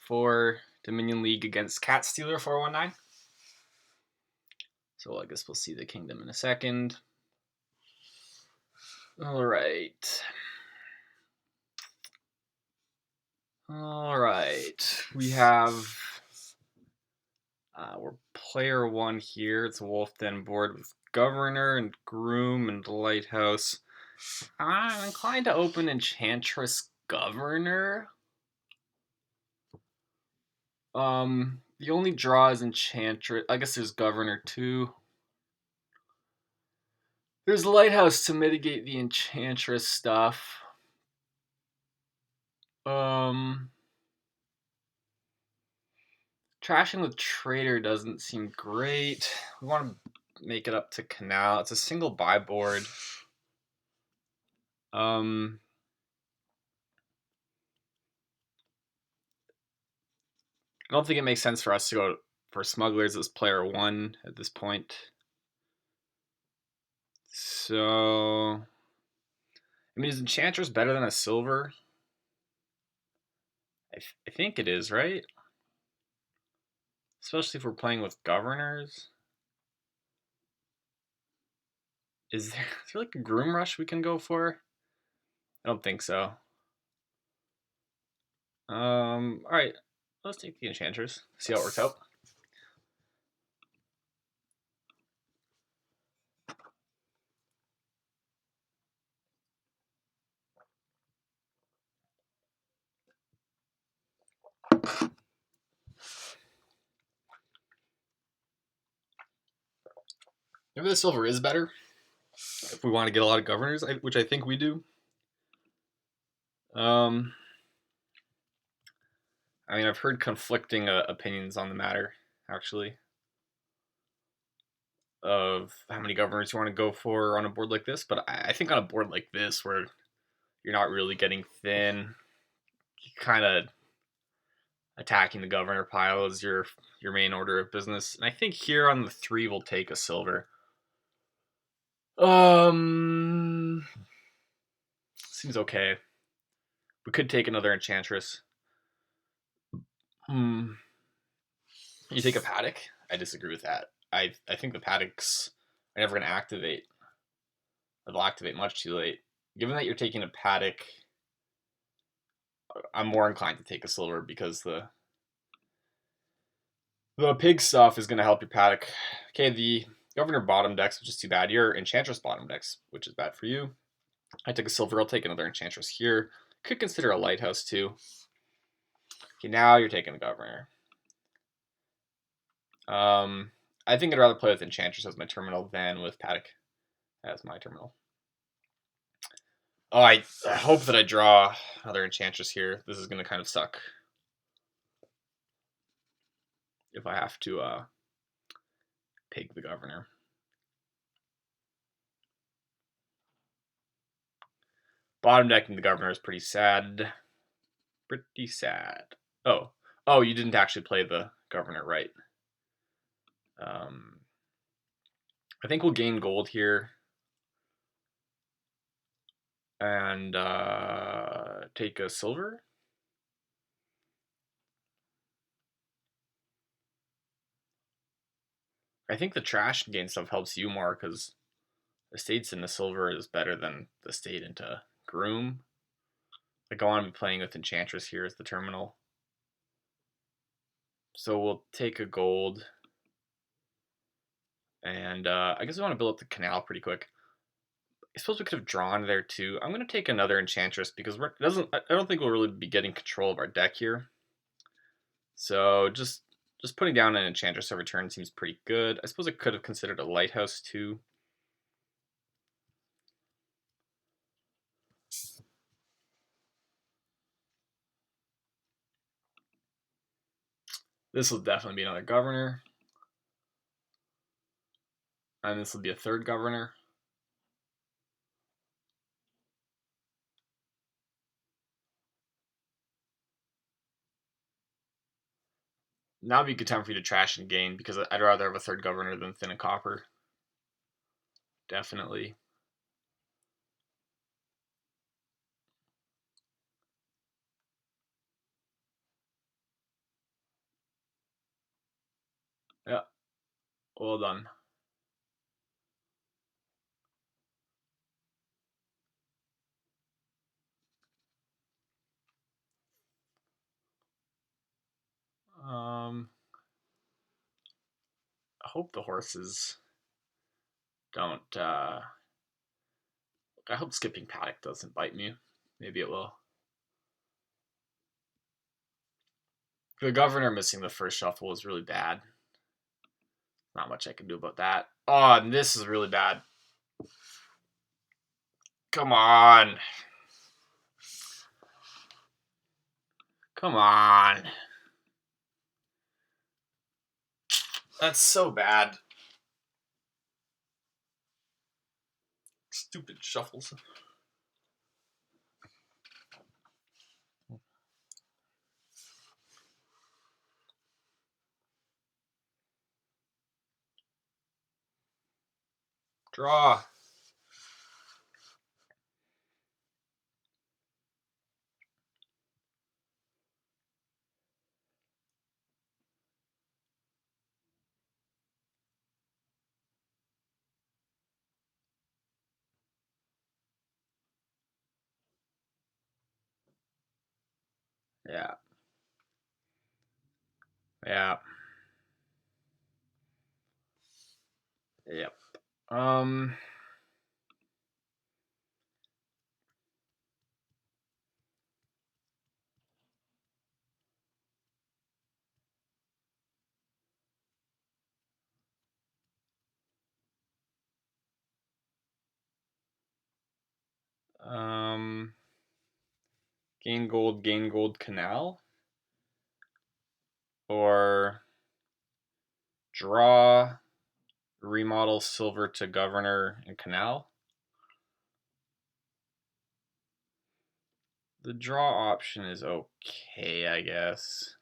for Dominion League against catstealer419. So I guess we'll see the kingdom in a second. All right. We have we're player 1 here. It's a wolf den board with governor and groom and lighthouse. I'm inclined to open enchantress governor. The only draw is enchantress. I guess there's governor too. There's lighthouse to mitigate the enchantress stuff. Trashing with trader doesn't seem great. We want to make it up to canal. It's a single buy board. I don't think it makes sense for us to go for smugglers as player 1 at this point. So, I mean, is enchantress better than a silver? I think it is, right? Especially if we're playing with governors. Is there like a groom rush we can go for? I don't think so. Alright. Let's take the enchantress. See how it works out. Maybe the silver is better if we want to get a lot of governors, which I think we do. I mean, I've heard conflicting opinions on the matter, actually, of how many governors you want to go for on a board like this. But I think on a board like this, where you're not really getting thin, you kind of attacking the governor pile is your main order of business. And I think here on the 3 we'll take a silver. Seems okay. We could take another enchantress. You take a paddock? I disagree with that. I think the paddocks are never going to activate. They'll activate much too late. Given that you're taking a paddock, I'm more inclined to take a silver because the pig stuff is going to help your paddock. Okay, the governor bottom decks, which is too bad. Your enchantress bottom decks, which is bad for you. I took a silver. I'll take another enchantress here. Could consider a lighthouse too. Okay, now you're taking a governor. I think I'd rather play with enchantress as my terminal than with paddock as my terminal. Oh, I hope that I draw another enchantress here. This is going to kind of suck if I have to pig the governor. Bottom decking the governor is pretty sad. Pretty sad. Oh, you didn't actually play the governor, right? I think we'll gain gold here. And take a silver. I think the trash and gain stuff helps you more because the states into silver is better than the state into groom. Like I want to be playing with enchantress here as the terminal. So we'll take a gold. And I guess we want to build up the canal pretty quick. I suppose we could have drawn there too. I'm going to take another enchantress because I don't think we'll really be getting control of our deck here. So just putting down an enchantress every turn seems pretty good. I suppose I could have considered a lighthouse too. This will definitely be another governor. And this will be a third governor. Now would be a good time for you to trash and gain because I'd rather have a third governor than thin and copper. Definitely. Yeah, well done. I hope the horses don't. I hope skipping paddock doesn't bite me. Maybe it will. The governor missing the first shuffle was really bad. Not much I can do about that. Oh, and this is really bad. Come on. Come on. That's so bad. Stupid shuffles. Draw. Yeah. Yeah. Yep. Um, gain gold canal, or draw, remodel silver to governor and canal. The draw option is okay, I guess.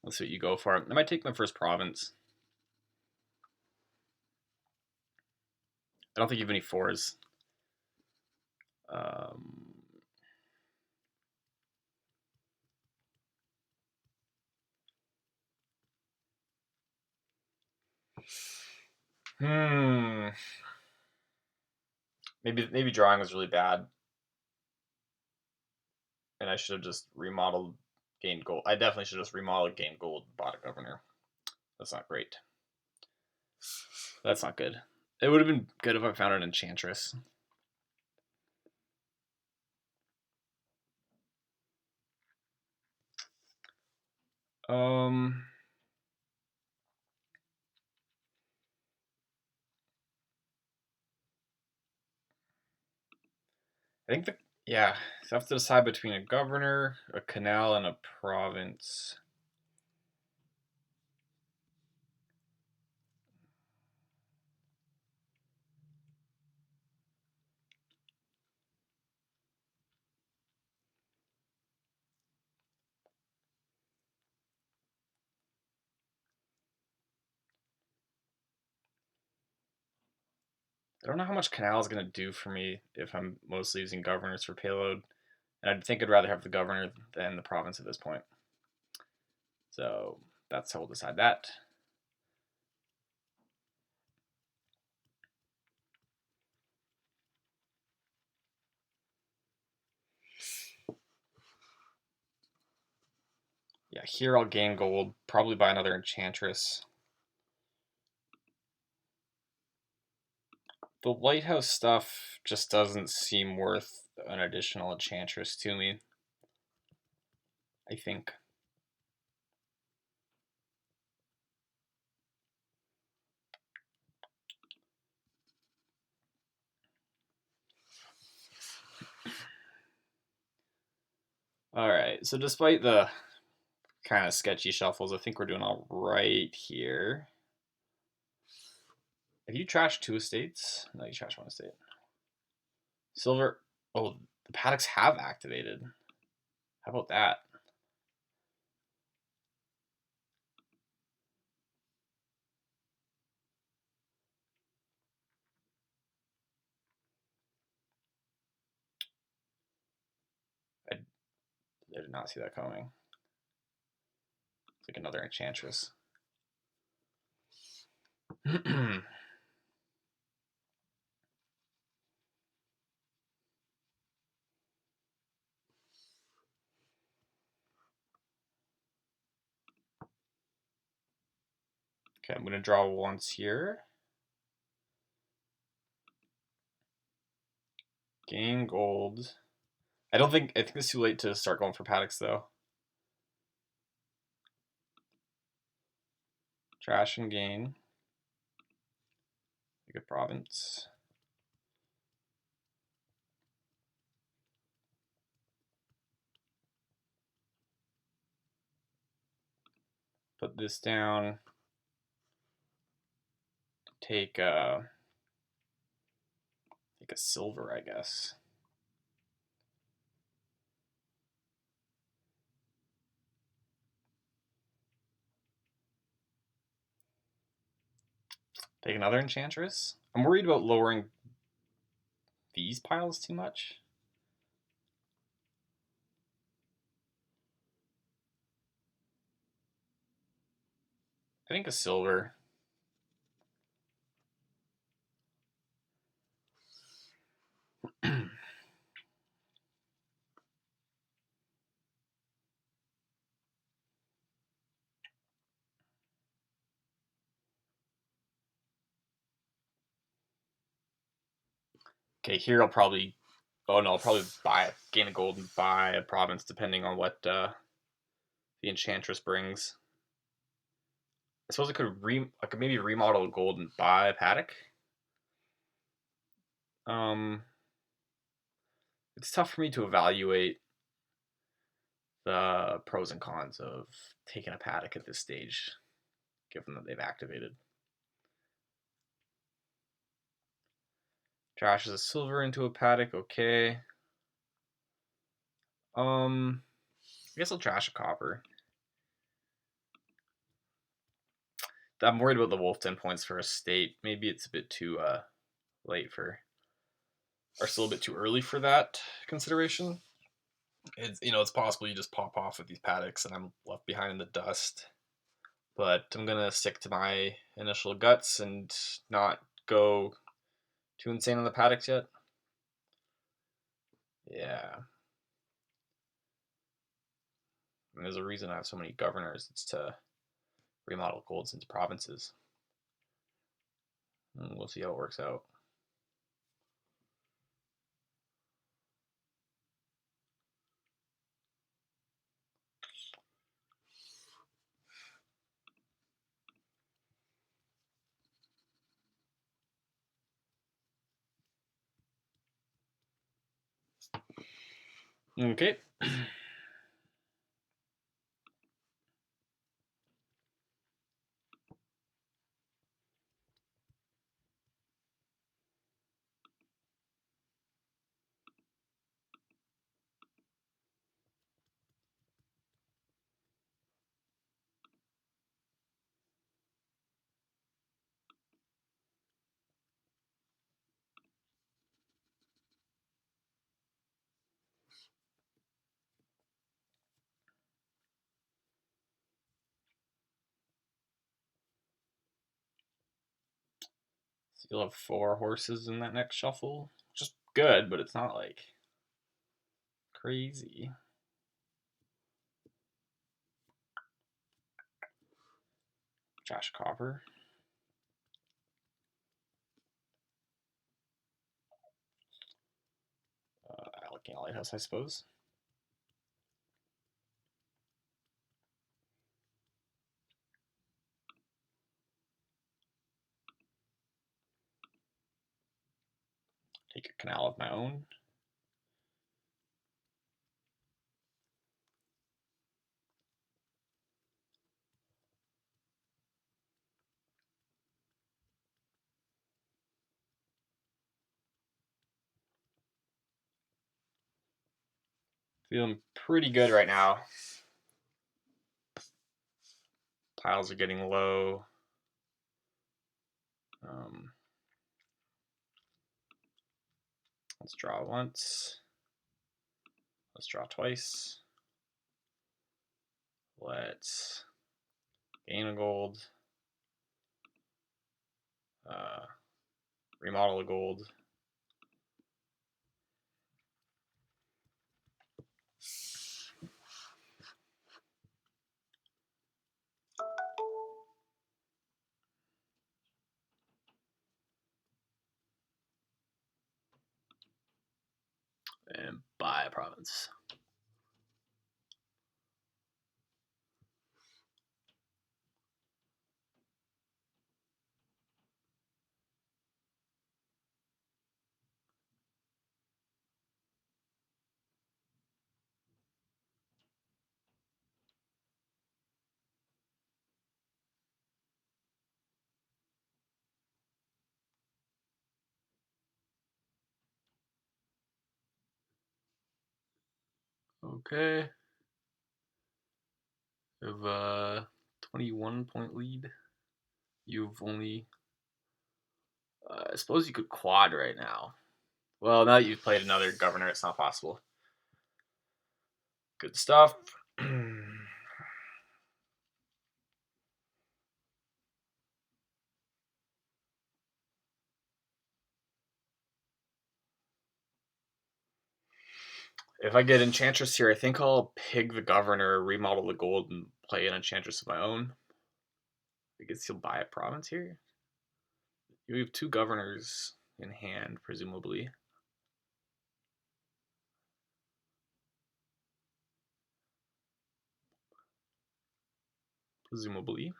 Let's see what you go for. I might take my first province. I don't think you have any fours. Maybe drawing was really bad, and I should have just remodeled, gained gold. I definitely should have just remodeled, gained gold, bought a governor. That's not great. That's not good. It would have been good if I found an enchantress. I think yeah, so I have to decide between a governor, a canal, and a province. I don't know how much canal is going to do for me if I'm mostly using governors for payload. And I think I'd rather have the governor than the province at this point. So that's how we'll decide that. Yeah, here I'll gain gold, probably buy another enchantress. The lighthouse stuff just doesn't seem worth an additional enchantress to me, I think. All right, so despite the kind of sketchy shuffles, I think we're doing all right here. Have you trashed 2 estates? No, you trashed 1 estate. Silver. Oh, the paddocks have activated. How about that? did not see that coming. It's like another enchantress. Okay, I'm gonna draw once here. Gain gold. I think it's too late to start going for paddocks though. Trash and gain. Take a province. Put this down. Take a silver, I guess. Take another enchantress. I'm worried about lowering these piles too much. I think a silver. Okay, here I'll probably. Oh no, I'll probably gain a gold and buy a province depending on what the enchantress brings. I suppose I could maybe remodel a gold and buy a paddock. It's tough for me to evaluate the pros and cons of taking a paddock at this stage, given that they've activated. Trashes a silver into a paddock, okay. I guess I'll trash a copper. I'm worried about the wolf 10 points for a state. Maybe it's a bit too late for, or still a bit too early for that consideration. It's possible you just pop off with these paddocks and I'm left behind in the dust. But I'm gonna stick to my initial guts and not go too insane on the paddocks yet. Yeah. And there's a reason I have so many governors. It's to remodel golds into provinces. And we'll see how it works out. Okay. So you'll have 4 horses in that next shuffle, which is good, but it's not like crazy. Trash copper. Allocating a lighthouse, I suppose. Take a canal of my own. Feeling pretty good right now. Piles are getting low. Let's draw once. Let's draw twice. Let's gain a gold. Remodel a gold. And buy a province. Okay. We have a 21-point lead. You've only... I suppose you could quad right now. Well, now that you've played another governor, it's not possible. Good stuff. If I get Enchantress here, I think I'll pig the governor, remodel the gold, and play an Enchantress of my own. I guess he'll buy a province here. We have 2 governors in hand, presumably. Presumably.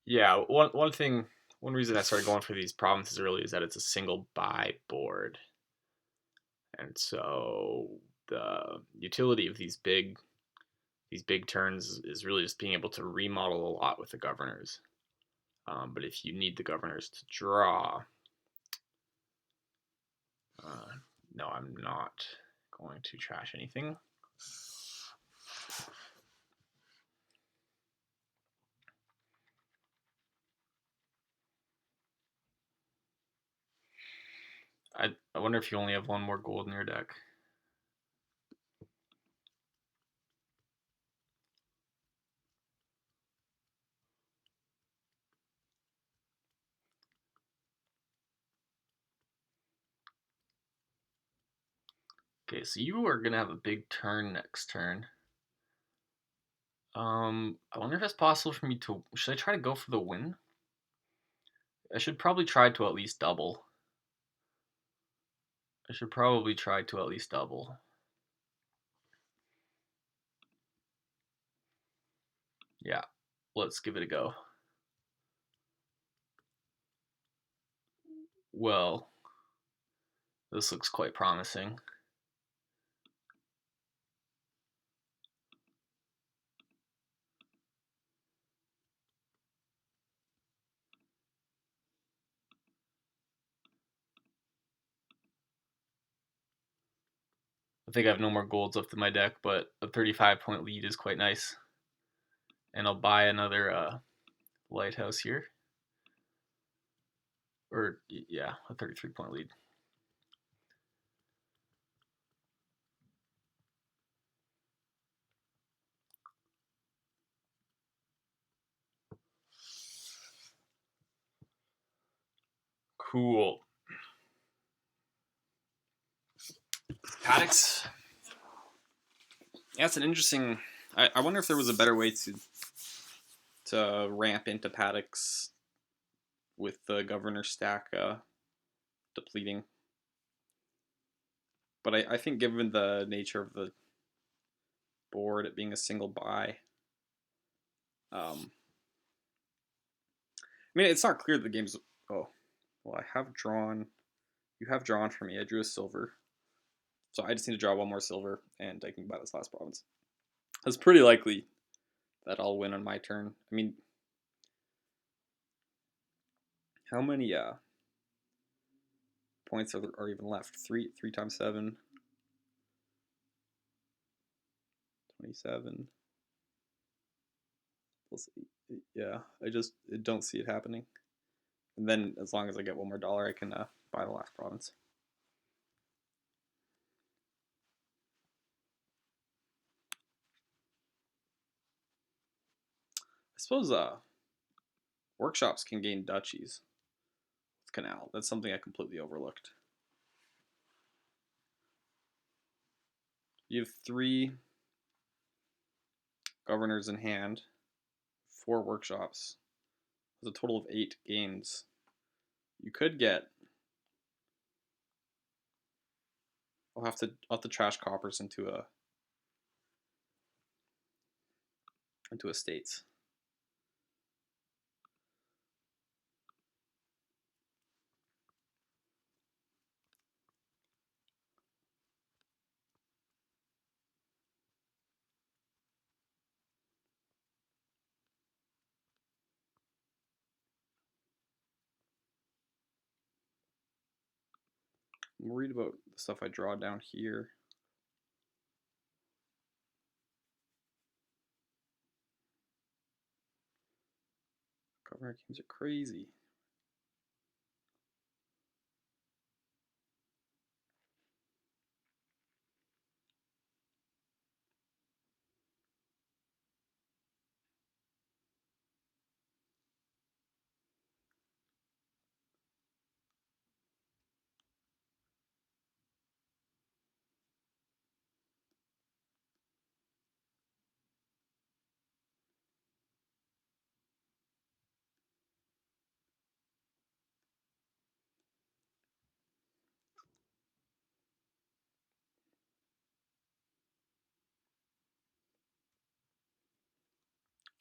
Yeah, one reason I started going for these provinces early is that it's a single buy board. And so the utility of these big turns is really just being able to remodel a lot with the governors. But if you need the governors to draw, no, I'm not going to trash anything. I wonder if you only have 1 more gold in your deck. Okay, so you are gonna have a big turn next turn. I wonder if it's possible for me to... Should I try to go for the win? I should probably try to at least double. Yeah, let's give it a go. Well, this looks quite promising. I think I have no more golds left in my deck, but a 35-point lead is quite nice. And I'll buy another lighthouse here. Or, yeah, a 33-point lead. Cool. Paddocks. Yeah, it's an interesting... I wonder if there was a better way to ramp into Paddocks with the governor stack depleting. But I think given the nature of the board, it being a single buy, I mean, it's not clear the game's... Oh, well, I have drawn... You have drawn for me. I drew a silver. So I just need to draw 1 more silver, and I can buy this last province. It's pretty likely that I'll win on my turn. I mean, how many points are even left? 3 times 7. 27. Plus 8. Yeah, I don't see it happening. And then as long as I get one more dollar, I can buy the last province. I suppose workshops can gain duchies with canal. That's something I completely overlooked. You have 3 governors in hand, 4 workshops. There's a total of 8 gains. You could get. I'll have to trash coppers into estates. I'm worried about the stuff I draw down here. Governor games are crazy.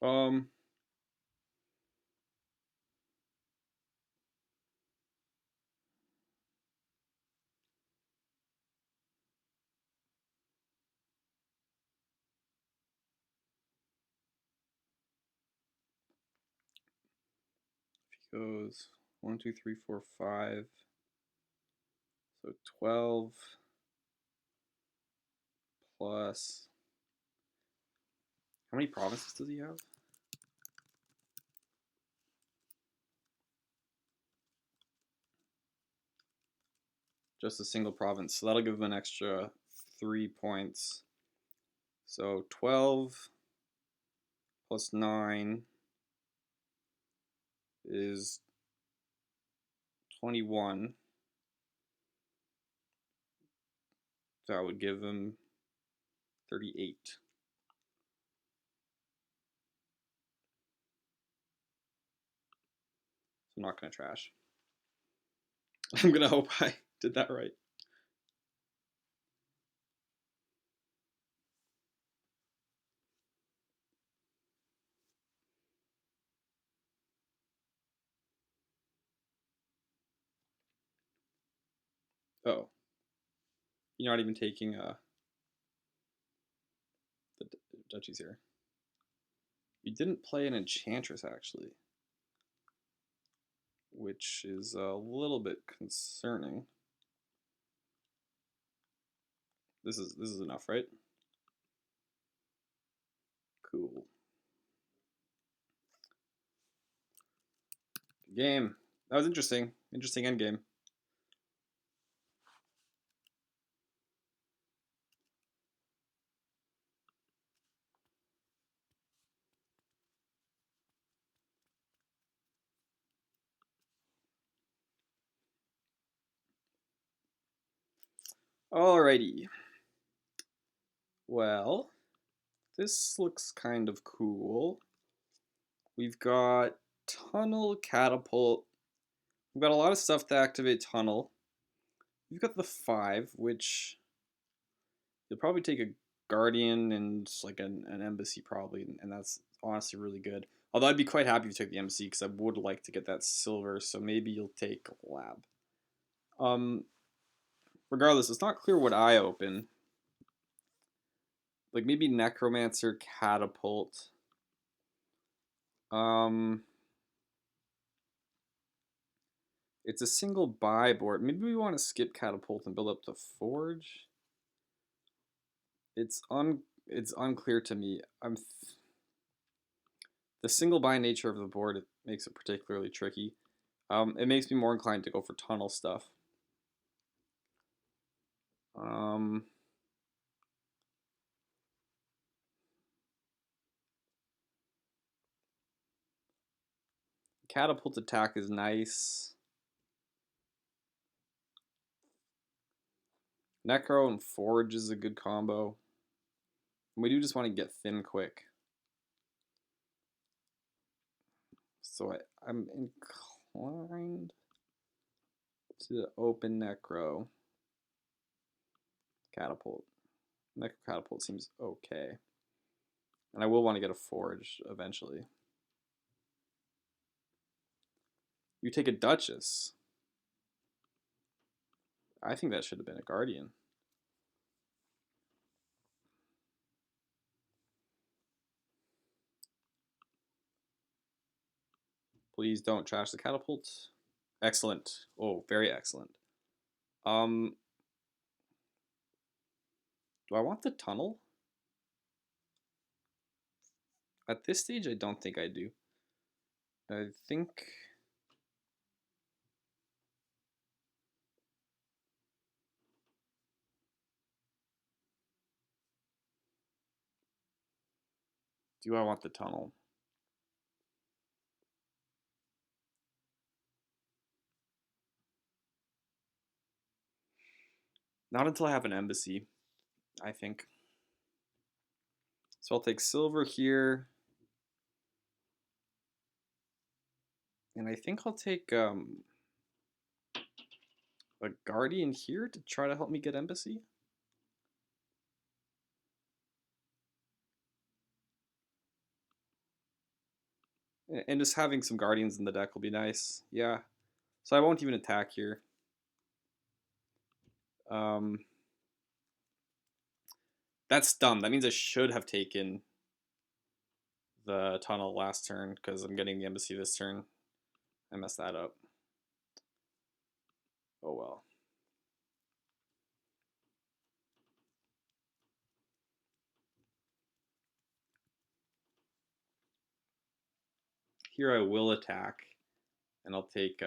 Um, if he goes 1, 2, 3, 4, 5, so 12 plus. How many provinces does he have? Just a single province. So that'll give him an extra 3 points. So 12 plus 9 is 21. That would give him 38. So I'm not going to trash. I'm going to hope I did that right. Oh. You're not even taking the duchies here. You didn't play an enchantress, actually, which is a little bit concerning. This is enough, right? Cool. Game. That was interesting. Interesting end game. Alrighty. Well, this looks kind of cool. We've got tunnel, catapult. We've got a lot of stuff to activate tunnel. We've got the 5, which you'll probably take a guardian and like an embassy probably, and that's honestly really good. Although I'd be quite happy if you took the embassy because I would like to get that silver, so maybe you'll take lab. Regardless, it's not clear what I open. Like maybe necromancer, catapult. It's a single buy board. Maybe we want to skip catapult and build up the forge. It's unclear to me. The single buy nature of the board, it makes it particularly tricky. It makes me more inclined to go for tunnel stuff. Catapult attack is nice. Necro and Forge is a good combo. We do just want to get thin quick. So I'm inclined to open Necro. Catapult. Necro Catapult seems okay. And I will want to get a Forge eventually. You take a Duchess. I think that should have been a Guardian. Please don't trash the catapult. Excellent. Oh, very excellent. Do I want the tunnel? At this stage, I don't think I do. I think... Do I want the tunnel? Not until I have an embassy, I think. So I'll take silver here. And I think I'll take a guardian here to try to help me get embassy. And just having some guardians in the deck will be nice. Yeah. So I won't even attack here. That's dumb. That means I should have taken the tunnel last turn because I'm getting the embassy this turn. I messed that up. Oh well. Here I will attack, and I'll take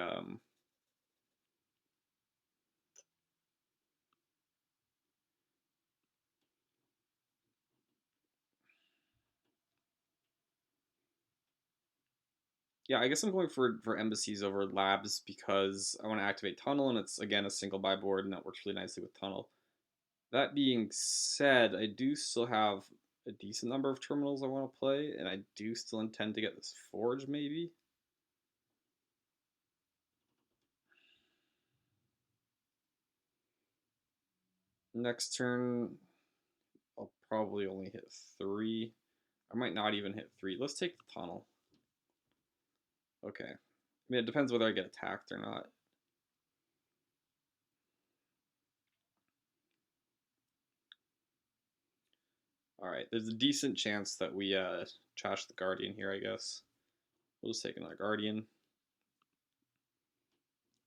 yeah, I guess I'm going for embassies over labs because I want to activate tunnel, and it's again a single buy board, and that works really nicely with tunnel. That being said, I do still have a decent number of terminals I want to play, and I do still intend to get this forge maybe. Next turn, I'll probably only hit 3. I might not even hit 3. Let's take the tunnel. Okay. I mean, it depends whether I get attacked or not. Alright, there's a decent chance that we trash the Guardian here, I guess. We'll just take another Guardian.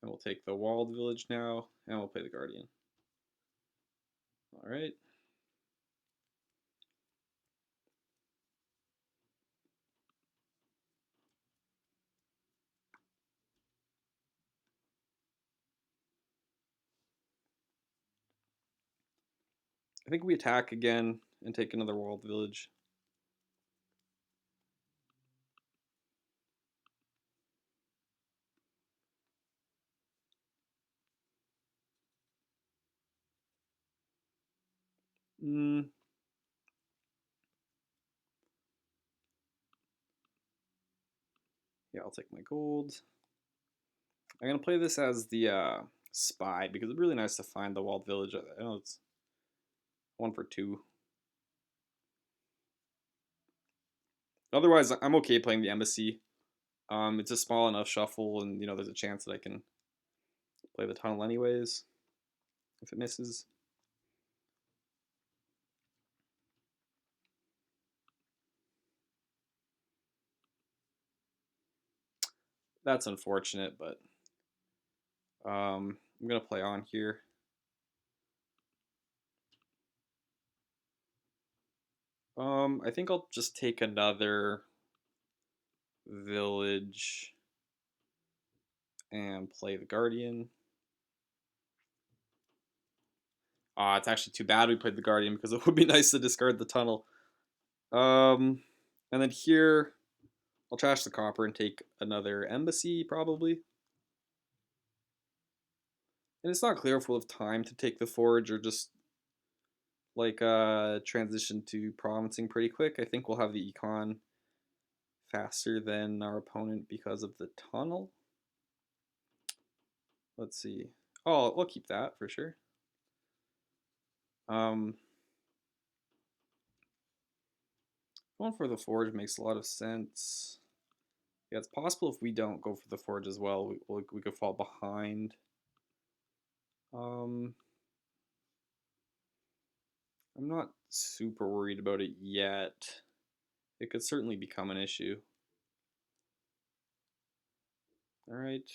And we'll take the Walled Village now, and we'll play the Guardian. Alright. I think we attack again and take another Walled Village. Yeah, I'll take my gold. I'm going to play this as the spy because it's really nice to find the Walled Village. I know it's 1 for 2. Otherwise, I'm okay playing the embassy. It's a small enough shuffle, and you know there's a chance that I can play the tunnel anyways if it misses. That's unfortunate, but I'm gonna play on here. I think I'll just take another village and play the Guardian. It's actually too bad we played the Guardian because it would be nice to discard the tunnel. And then here, I'll trash the copper and take another embassy, probably. And it's not clear if we'll have time to take the forge or just like transition to provincing pretty quick. I think we'll have the econ faster than our opponent because of the tunnel. Let's see. Oh, we'll keep that for sure. Going for the forge makes a lot of sense. Yeah, it's possible if we don't go for the forge as well, we could fall behind. I'm not super worried about it yet. It could certainly become an issue. All right.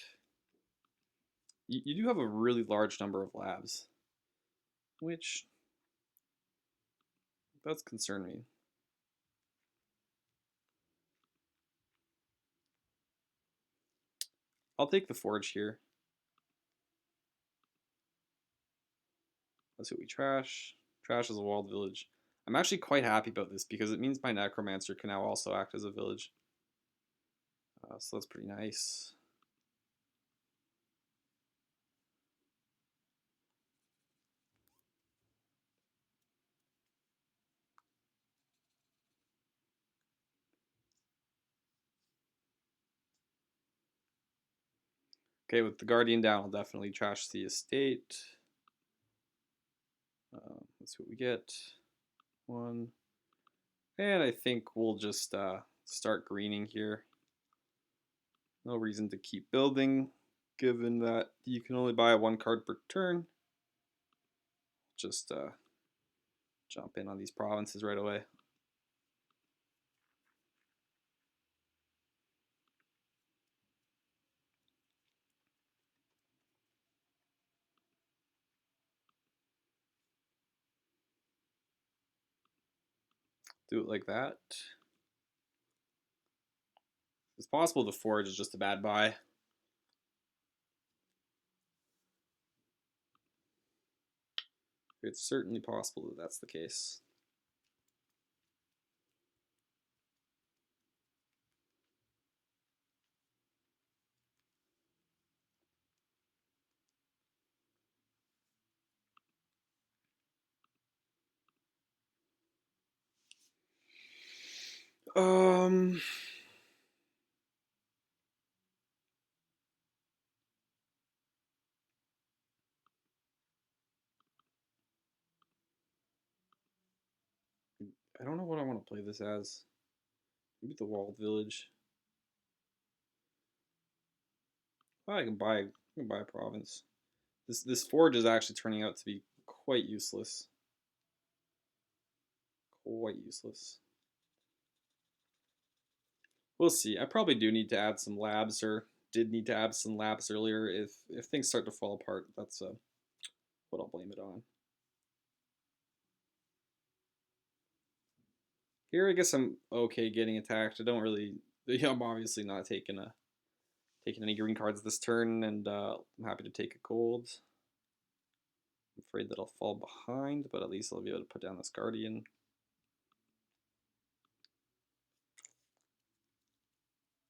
You do have a really large number of labs, which does concern me. I'll take the forge here. Let's see what we trash. Trash is a walled village. I'm actually quite happy about this because it means my necromancer can now also act as a village. So that's pretty nice. Okay, with the Guardian down, I'll definitely trash the estate. Let's see what we get. One. And I think we'll just start greening here. No reason to keep building, given that you can only buy one card per turn. Just jump in on these provinces right away. Do it like that. It's possible the forge is just a bad buy. It's certainly possible that that's the case. I don't know what I want to play this as. Maybe the walled village. Oh, I can buy a province. This forge is actually turning out to be quite useless. Quite useless. We'll see. I probably do need to add some labs, or did need to add some labs earlier. If things start to fall apart, that's what I'll blame it on. Here, I guess I'm okay getting attacked. I don't really. I'm obviously not taking any green cards this turn, and I'm happy to take a gold. I'm afraid that I'll fall behind, but at least I'll be able to put down this Guardian.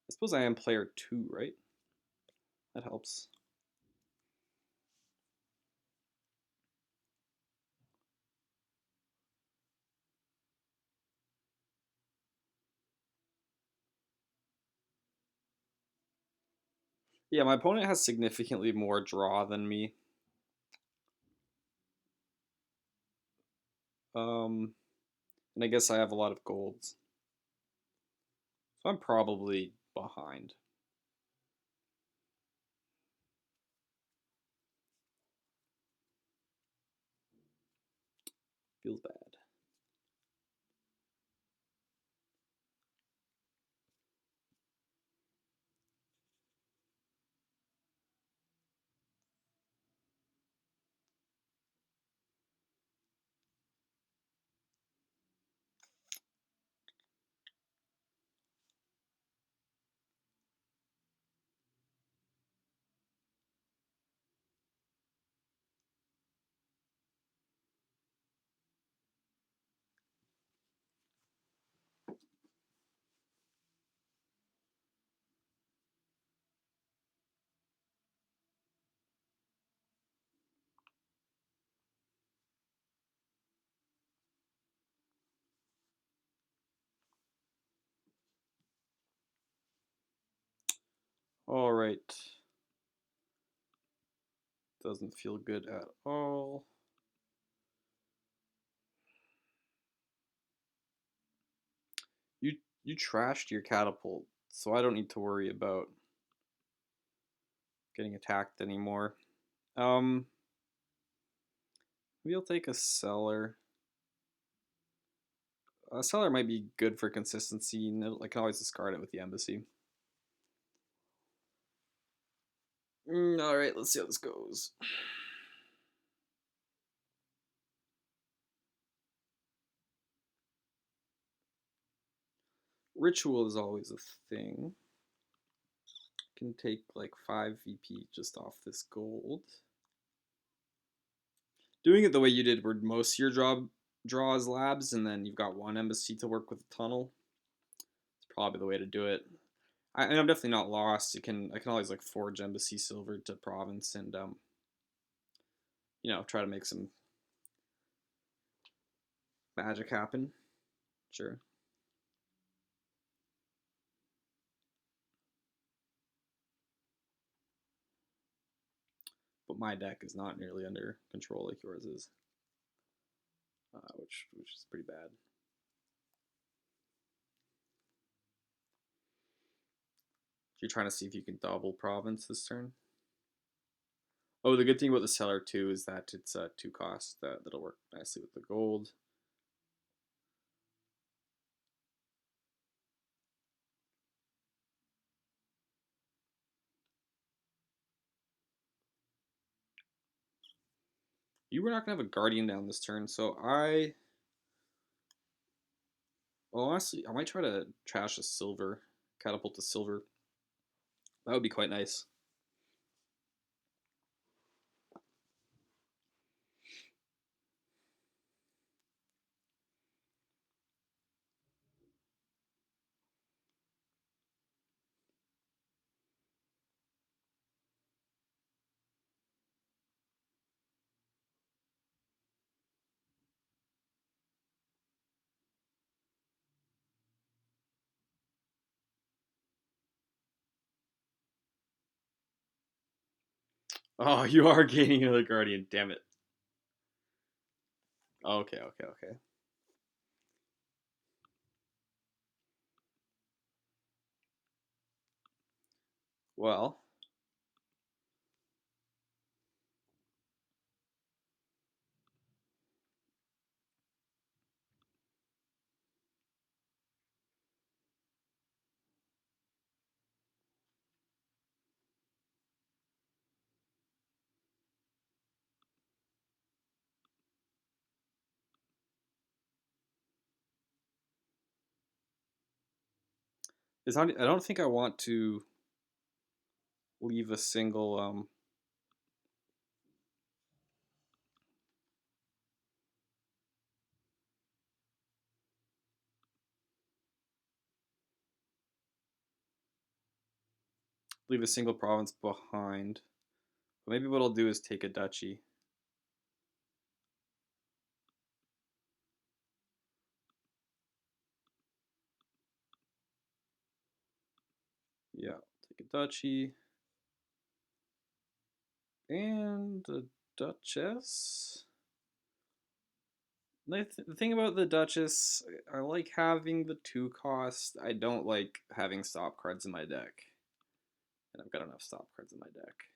I suppose I am player 2, right? That helps. Yeah, my opponent has significantly more draw than me. And I guess I have a lot of golds. So I'm probably behind. Feels bad. All right. Doesn't feel good at all. You trashed your catapult, so I don't need to worry about getting attacked anymore. Maybe I'll take a cellar. A cellar might be good for consistency, and I can always discard it with the embassy. All right, let's see how this goes. Ritual is always a thing. Can take like 5 VP just off this gold. Doing it the way you did, where most of your draws labs, and then you've got one embassy to work with a tunnel. It's probably the way to do it. And I'm definitely not lost. I can always like forge embassy silver to province and try to make some magic happen. Sure. But my deck is not nearly under control like yours is, which is pretty bad. You're trying to see if you can double province this turn. Oh, the good thing about the cellar too is that it's 2 cost. That'll work nicely with the gold. You were not gonna have a guardian down this turn, so honestly, I might try to trash a silver, catapult to silver. That would be quite nice. Oh, you are gaining another guardian. Damn it. Okay. Well, I don't think I want to leave a single province behind. But maybe what I'll do is take a duchy. Yeah, take a duchy. And a duchess. The thing about the duchess, I like having the 2 cost. I don't like having stop cards in my deck. And I've got enough stop cards in my deck.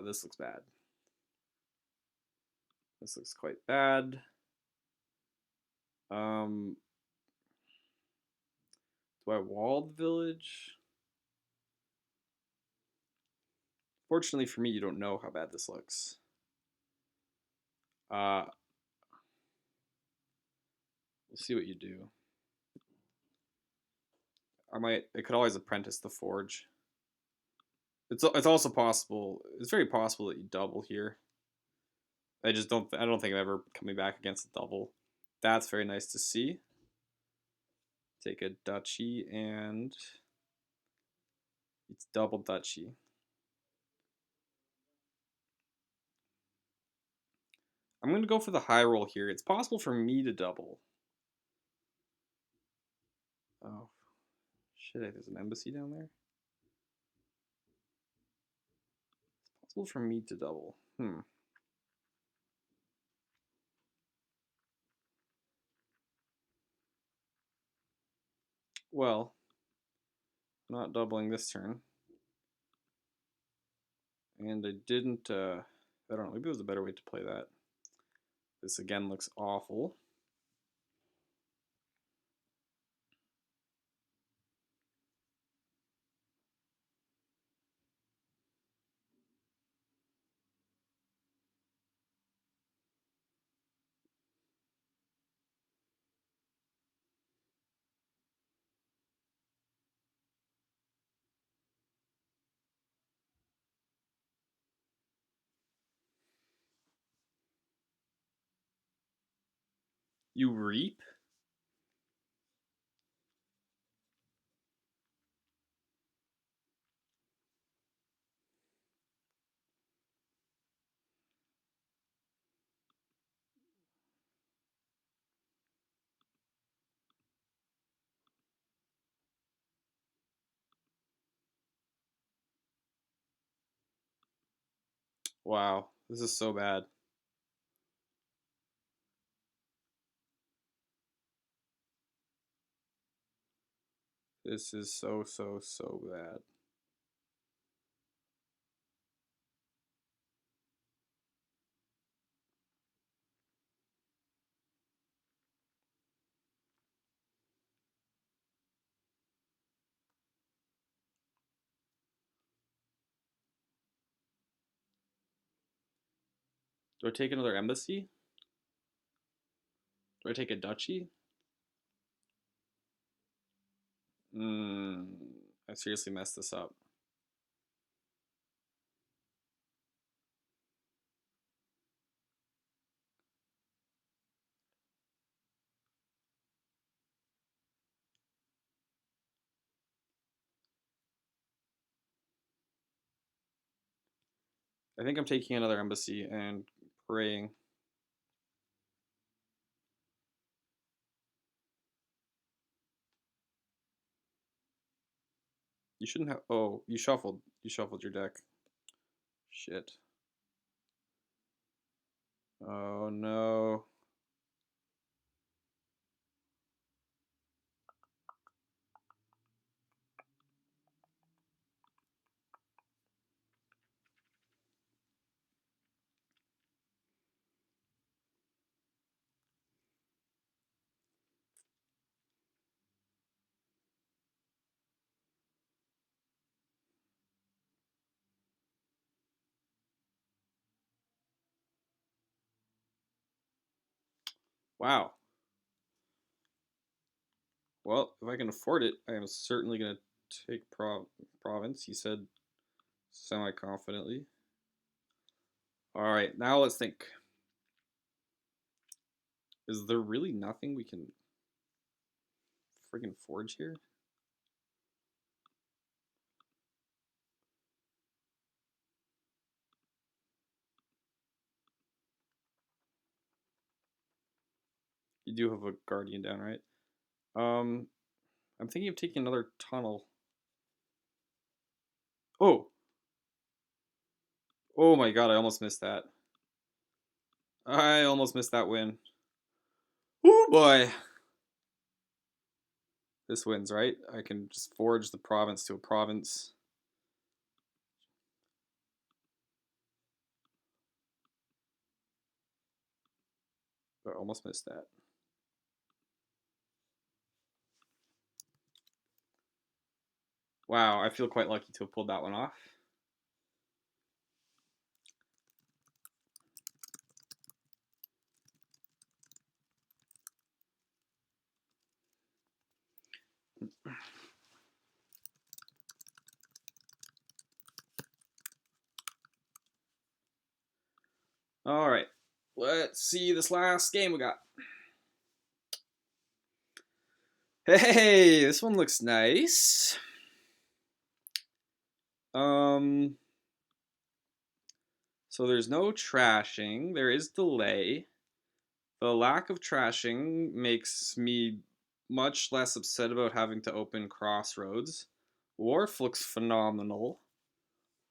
This looks bad. This looks quite bad. Do I wall the village? Fortunately for me, you don't know how bad this looks. We'll see what you do. I could always apprentice the forge. It's also possible. It's very possible that you double here. I don't think I'm ever coming back against a double. That's very nice to see. Take a duchy and it's double duchy. I'm going to go for the high roll here. It's possible for me to double. Oh, Shit, there's an embassy down there. It's possible for me to double. Well, I'm not doubling this turn. And I didn't, I don't know, maybe it was a better way to play that. This again looks awful. You reap? Wow, this is so bad. This is so bad. Do I take another embassy? Do I take a duchy? I seriously messed this up. I think I'm taking another embassy and praying. You shouldn't have. Oh, you shuffled. You shuffled your deck. Shit. Oh no. Wow. Well, if I can afford it, I am certainly going to take province, he said semi-confidently. Alright, now let's think. Is there really nothing we can friggin' forge here? You do have a guardian down, right? I'm thinking of taking another tunnel. Oh! Oh my god, I almost missed that. I almost missed that win. Oh boy! This wins, right? I can just forge the province to a province. But I almost missed that. Wow, I feel quite lucky to have pulled that one off. All right, let's see this last game we got. Hey, this one looks nice. So there's no trashing. There is delay. The lack of trashing makes me much less upset about having to open crossroads. Wharf looks phenomenal.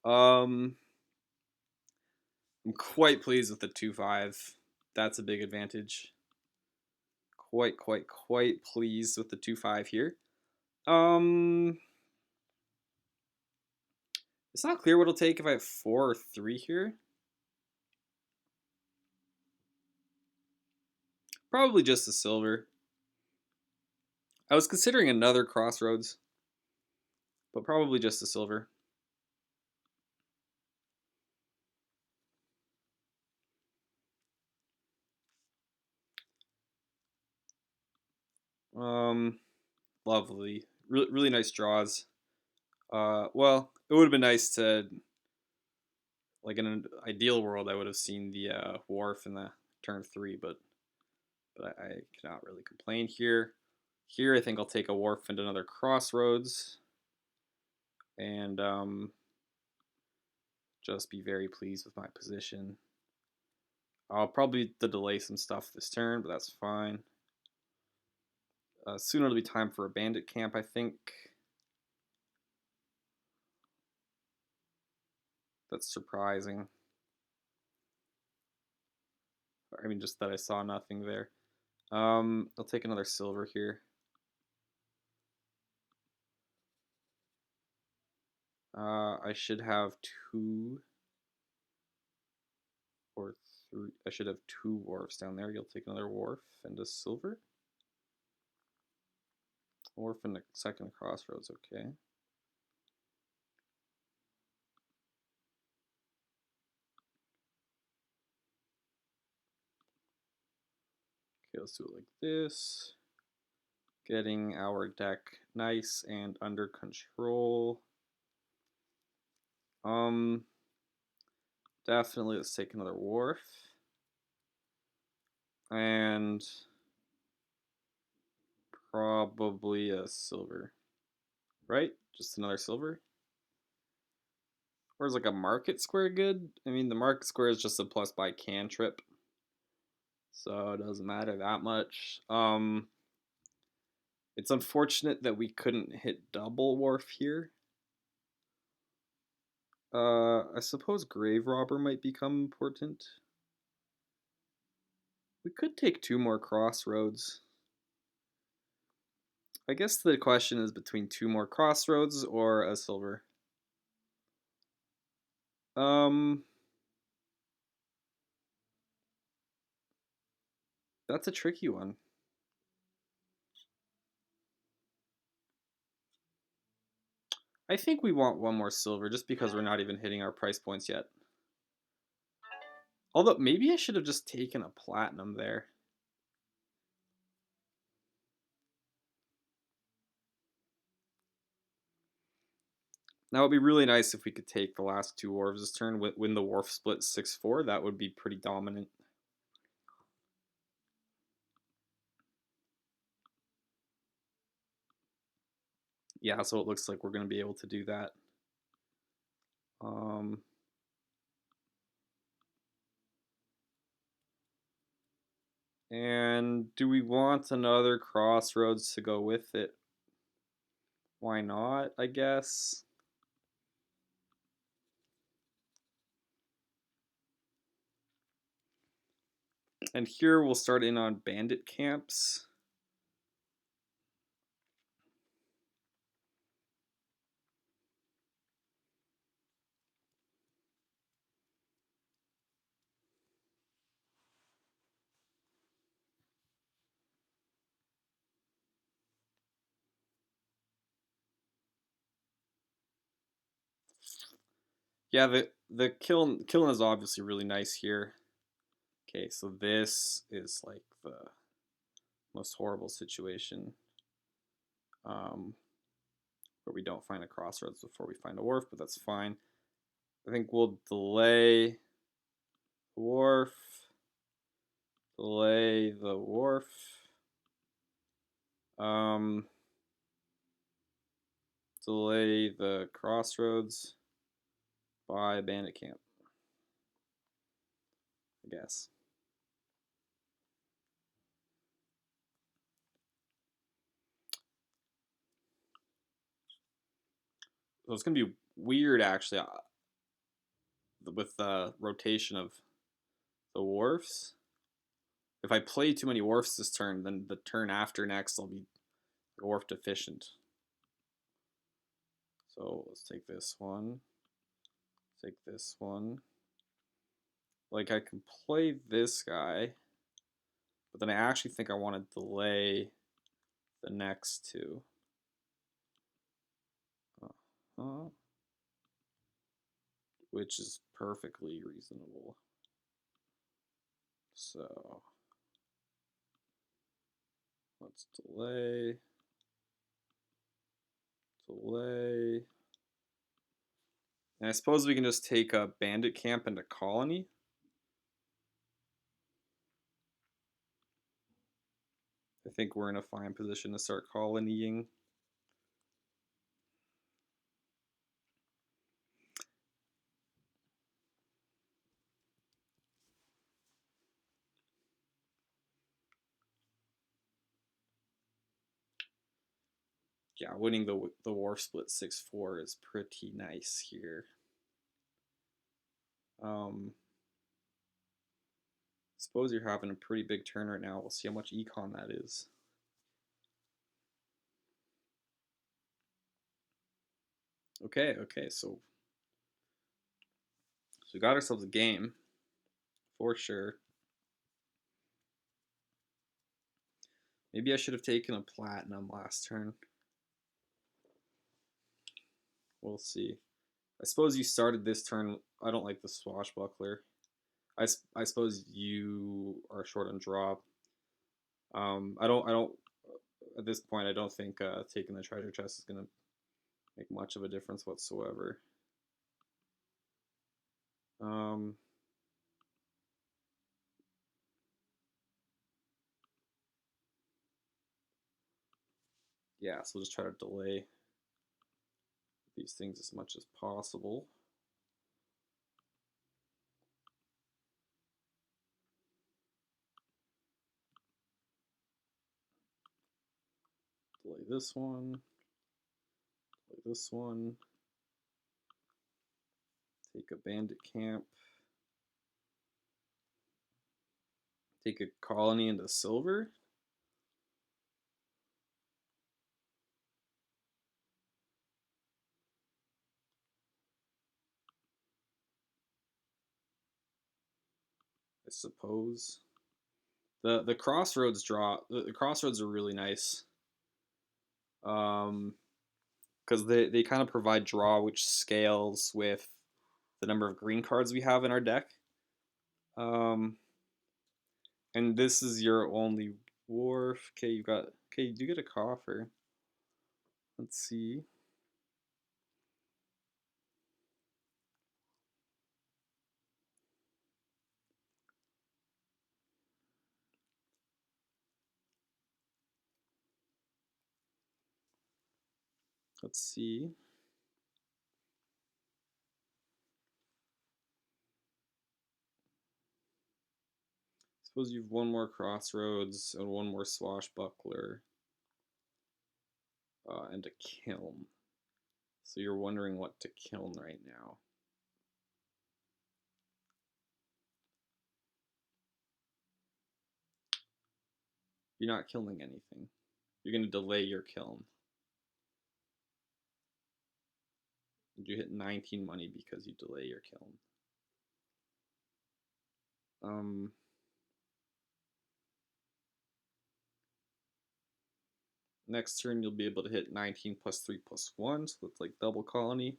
I'm quite pleased with the 2-5. That's a big advantage. Quite pleased with the 2-5 here. It's not clear what it'll take if I have 4 or 3 here. Probably just a silver. I was considering another crossroads, but probably just a silver. Lovely. Really nice draws. Well, it would have been nice to, like in an ideal world, I would have seen the wharf in the turn 3, but I cannot really complain here. Here, I think I'll take a wharf into another crossroads, and just be very pleased with my position. I'll probably delay some stuff this turn, but that's fine. Soon it'll be time for a bandit camp, I think. That's surprising. I mean, just that I saw nothing there. I'll take another silver here. I should have 2 or 3. I should have 2 wharfs down there. You'll take another wharf and a silver. Wharf and a second crossroads, okay. Okay, let's do it like this. Getting our deck nice and under control. Definitely let's take another wharf. And probably a silver. Right? Just another silver? Or is like a market square good? I mean, the market square is just a plus by cantrip. So it doesn't matter that much. It's unfortunate that we couldn't hit double wharf here. I suppose grave robber might become important. We could take 2 more crossroads. I guess the question is between 2 more crossroads or a silver. That's a tricky one. I think we want 1 more silver just because we're not even hitting our price points yet. Although maybe I should have just taken a platinum there. Now it'd be really nice if we could take the last 2 wharves this turn, win the wharf split 6-4. That would be pretty dominant. Yeah, so it looks like we're going to be able to do that. And do we want another crossroads to go with it? Why not, I guess? And here we'll start in on bandit camps. Yeah, the kiln is obviously really nice here. Okay, so this is like the most horrible situation, where we don't find a crossroads before we find a wharf, but that's fine. I think we'll delay the wharf, delay the wharf. Delay the crossroads by bandit camp, I guess. So it's gonna be weird actually with the rotation of the wharfs. If I play too many wharfs this turn, then the turn after next I'll be wharf deficient. So let's take this one. Take this one. Like I can play this guy, but then I actually think I want to delay the next two. Which is perfectly reasonable. So let's delay. And I suppose we can just take a bandit camp into colony. I think we're in a fine position to start colonying. Yeah, winning the war split 6-4 is pretty nice here. Suppose you're having a pretty big turn right now. We'll see how much econ that is. Okay, so we got ourselves a game for sure. Maybe I should have taken a platinum last turn. We'll see. I suppose you started this turn. I don't like the swashbuckler. I suppose you are short on drop. I don't. At this point, I don't think taking the treasure chest is gonna make much of a difference whatsoever. Yeah, so we'll just try to delay these things as much as possible. Delay this one. Delay this one. Take a bandit camp. Take a colony into silver. I suppose. The crossroads draw. The crossroads are really nice. Because they kind of provide draw which scales with the number of green cards we have in our deck. And this is your only wharf. Okay, you do get a coffer. Let's see. Let's see. Suppose you've one more crossroads and one more swashbuckler and a kiln. So you're wondering what to kiln right now. You're not kilning anything. You're going to delay your kiln. You hit 19 money because you delay your kiln. Next turn you'll be able to hit 19 plus 3 plus 1, so that's like double colony.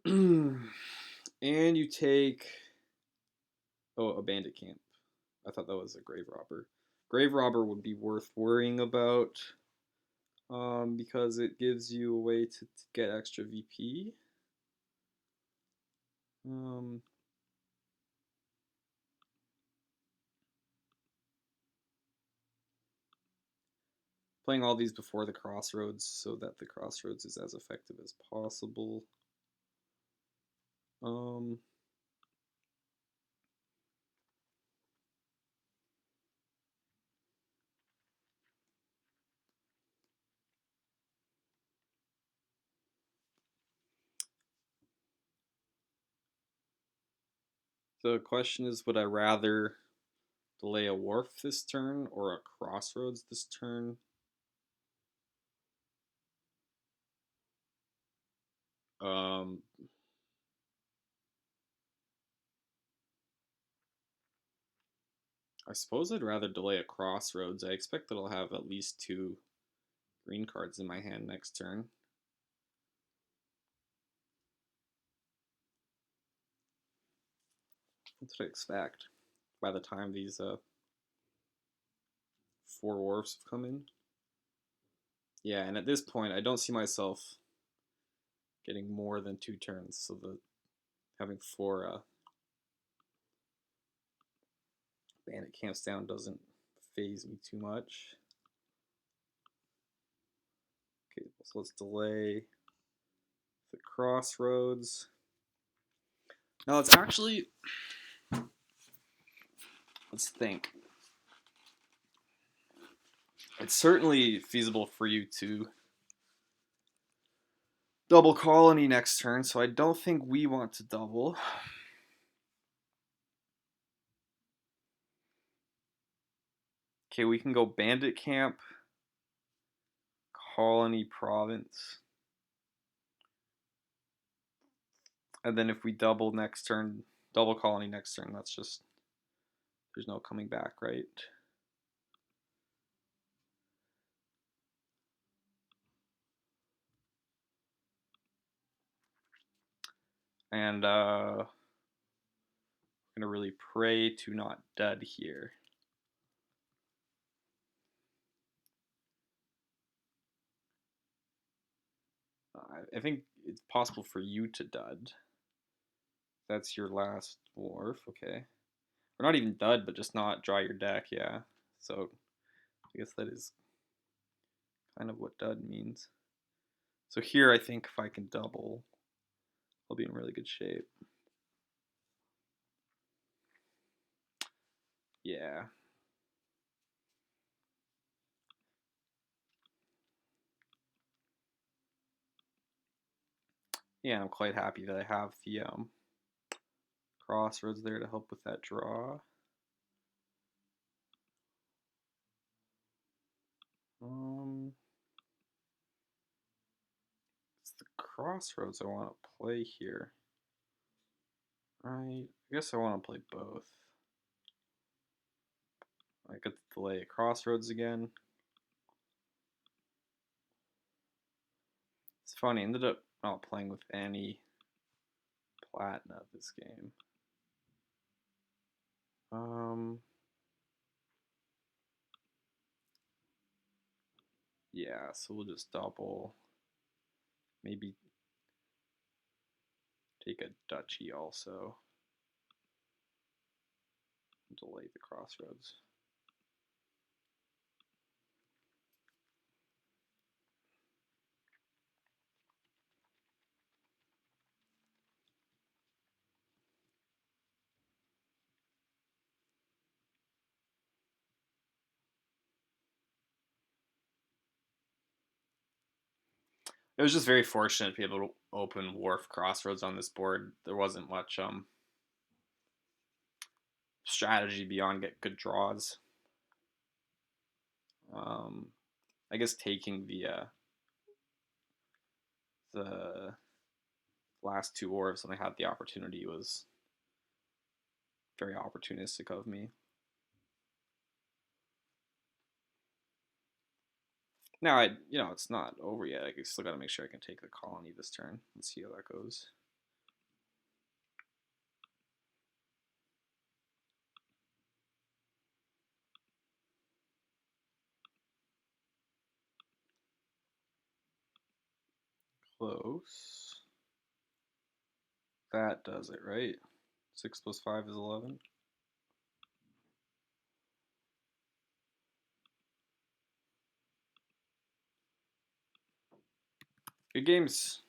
And you take a bandit camp. I thought that was a grave robber. Grave robber would be worth worrying about because it gives you a way to get extra VP. Playing all these before the crossroads so that the crossroads is as effective as possible. The question is, would I rather delay a wharf this turn or a crossroads this turn? Um, I suppose I'd rather delay a crossroads. I expect that I'll have at least 2 green cards in my hand next turn. That's what I expect by the time these 4 wharfs have come in. Yeah, and at this point, I don't see myself getting more than 2 turns, so having 4 bandit camps down doesn't phase me too much. Okay, so let's delay the crossroads. Now let's think. It's certainly feasible for you to double colony next turn, so I don't think we want to double. Okay, we can go bandit camp, colony province. And then if we double next turn, double colony next turn, that's just, there's no coming back, right? And I'm gonna really pray to not dud here. I think it's possible for you to dud. That's your last wharf, okay. Or not even dud, but just not draw your deck, yeah. So I guess that is kind of what dud means. So here I think if I can double, I'll be in really good shape. Yeah. Yeah, I'm quite happy that I have the crossroads there to help with that draw. It's the crossroads I want to play here. I guess I want to play both. I could delay crossroads again. It's funny, I ended up not playing with any platinum this game. Yeah, so we'll just double. Maybe take a duchy also. Delay the crossroads. It was just very fortunate to be able to open Wharf Crossroads on this board. There wasn't much strategy beyond get good draws. I guess taking the last 2 orbs when I had the opportunity was very opportunistic of me. Now it's not over yet. I still got to make sure I can take the colony this turn. Let's see how that goes. Close. That does it, right? 6 plus 5 is 11. Good games.